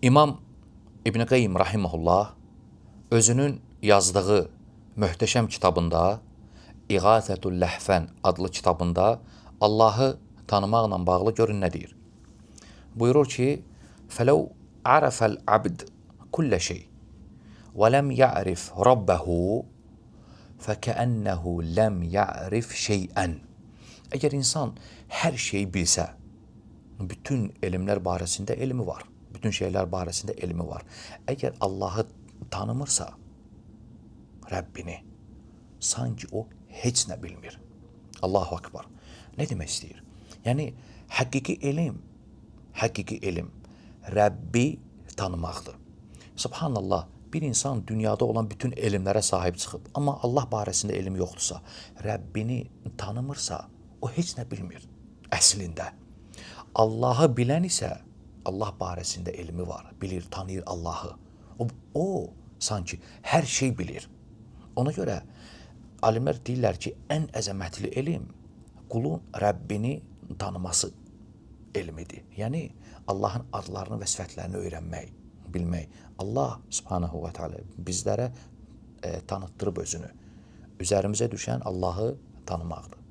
İmam İbn Qayyim rahimehullah özünün yazdığı möhtəşəm kitabında İğathətul Ləhfən adlı kitabında Allahı tanımaqla bağlı görün nə deyir. Buyurur ki: "Fələv arafəl abd kullə şey və ləm ya'rif rabbəhu fəkəənəhu ləm ya'rif şeyən." Əgər insan hər şeyi bilsə, bütün elmlər barəsində elmi var, bütün şeylər barəsində elmi var. Əgər Allahı tanımırsa, Rəbbini, sanki o heç nə bilmir. Allahu Akbar. Nə demək istəyir? Yəni, həqiqi elm Rəbbi tanımaqdır. Subhanallah, bir insan dünyada olan bütün elmlərə sahib çıxıb, amma Allah barəsində elm yoxdursa, Rəbbini tanımırsa, o heç nə bilmir əslində. Allahı bilən isə Allah barəsində elmi var, bilir, tanıyır Allahı. O sanki hər şey bilir. Ona görə alimlər deyirlər ki, ən əzəmətli elm qulun Rəbbini tanıması elmidir. Yəni, Allahın adlarını və sifətlərini öyrənmək, bilmək. Allah subhanahu və teala bizlərə tanıtdırıb özünü. Üzərimizə düşən Allahı tanımaqdır.